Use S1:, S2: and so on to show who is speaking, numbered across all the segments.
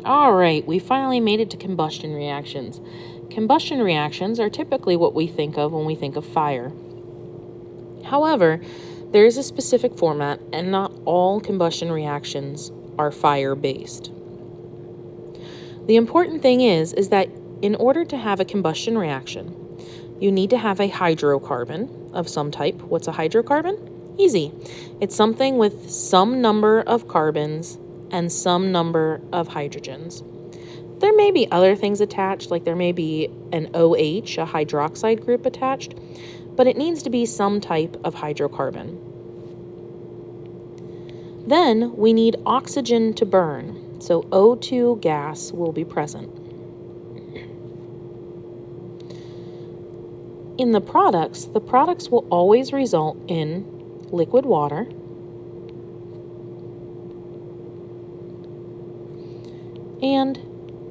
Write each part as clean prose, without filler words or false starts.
S1: All right, we finally made it to combustion reactions. Combustion reactions are typically what we think of when we think of fire. However, there is a specific format, and not all combustion reactions are fire-based. The important thing is that in order to have a combustion reaction, you need to have a hydrocarbon of some type. What's a hydrocarbon? Easy. It's something with some number of carbons and some number of hydrogens. There may be other things attached, like there may be an OH, a hydroxide group attached, but it needs to be some type of hydrocarbon. Then we need oxygen to burn, so O2 gas will be present. In the products will always result in liquid water and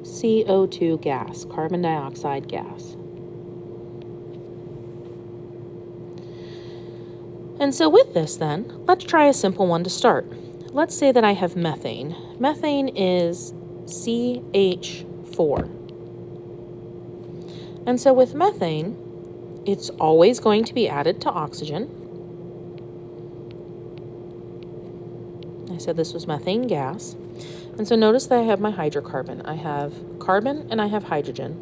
S1: CO2 gas, carbon dioxide gas. And so with this then, let's try a simple one to start. Let's say that I have methane. Methane is CH4. And so with methane, it's always going to be added to oxygen. I said this was methane gas. And so notice that I have my hydrocarbon. I have carbon and I have hydrogen.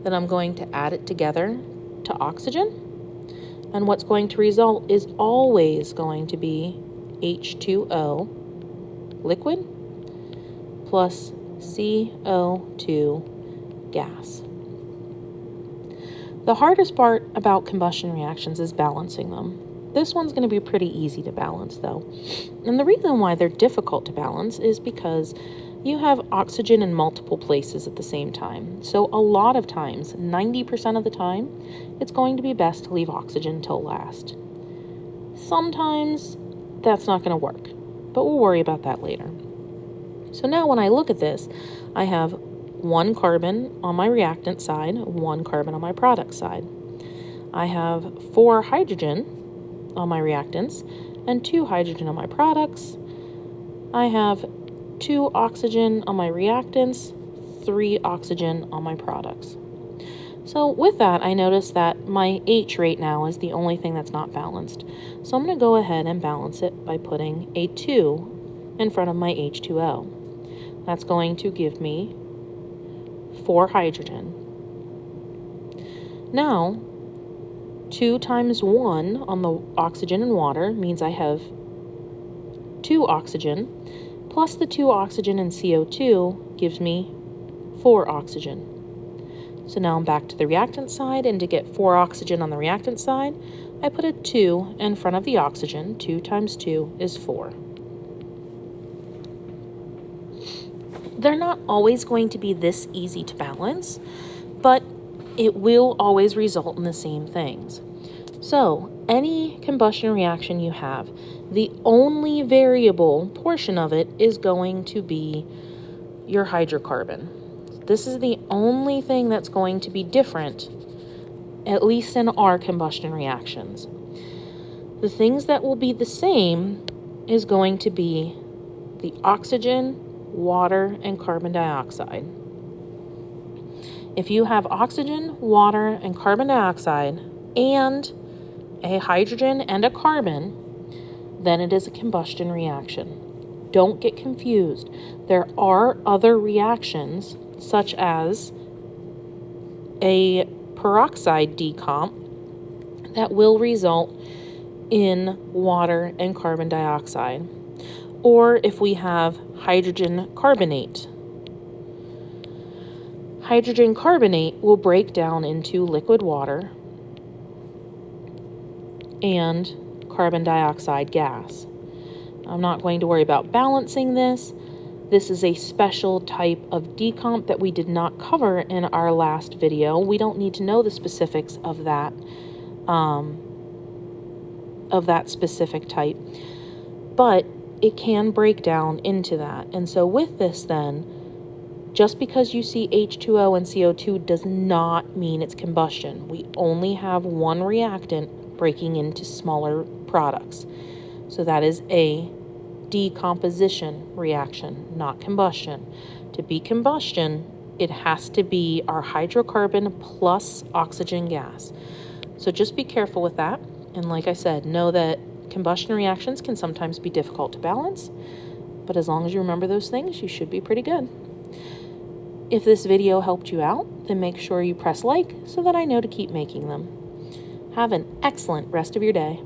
S1: Then I'm going to add it together to oxygen. And what's going to result is always going to be H2O liquid plus CO2 gas. The hardest part about combustion reactions is balancing them. This one's going to be pretty easy to balance though. And the reason why they're difficult to balance is because you have oxygen in multiple places at the same time. So a lot of times, 90% of the time, it's going to be best to leave oxygen till last. Sometimes that's not going to work, but we'll worry about that later. So now when I look at this, I have 1 carbon on my reactant side, 1 carbon on my product side. I have 4 hydrogen on my reactants and 2 hydrogen on my products. I have 2 oxygen on my reactants, 3 oxygen on my products. So with that, I notice that my H right now is the only thing that's not balanced. So I'm going to go ahead and balance it by putting a 2 in front of my H2O. That's going to give me 4 hydrogen. Now, 2 times 1 on the oxygen and water means I have 2 oxygen, plus the 2 oxygen and CO2 gives me 4 oxygen. So now I'm back to the reactant side, and to get 4 oxygen on the reactant side, I put a 2 in front of the oxygen. 2 times 2 is 4. They're not always going to be this easy to balance, but it will always result in the same things. So, any combustion reaction you have, the only variable portion of it is going to be your hydrocarbon. This is the only thing that's going to be different, at least in our combustion reactions. The things that will be the same is going to be the oxygen, water, and carbon dioxide. If you have oxygen, water, and carbon dioxide, and a hydrogen and a carbon, then it is a combustion reaction. Don't get confused. There are other reactions, such as a peroxide decomp, that will result in water and carbon dioxide. Or if we have hydrogen carbonate. Hydrogen carbonate will break down into liquid water and carbon dioxide gas. I'm not going to worry about balancing this. This is a special type of decomp that we did not cover in our last video. We don't need to know the specifics of that specific type, but it can break down into that. And so with this then, just because you see H2O and CO2 does not mean it's combustion. We only have one reactant breaking into smaller products. So that is a decomposition reaction, not combustion. To be combustion, it has to be our hydrocarbon plus oxygen gas. So just be careful with that. And like I said, know that combustion reactions can sometimes be difficult to balance, but as long as you remember those things, you should be pretty good. If this video helped you out, then make sure you press like so that I know to keep making them. Have an excellent rest of your day.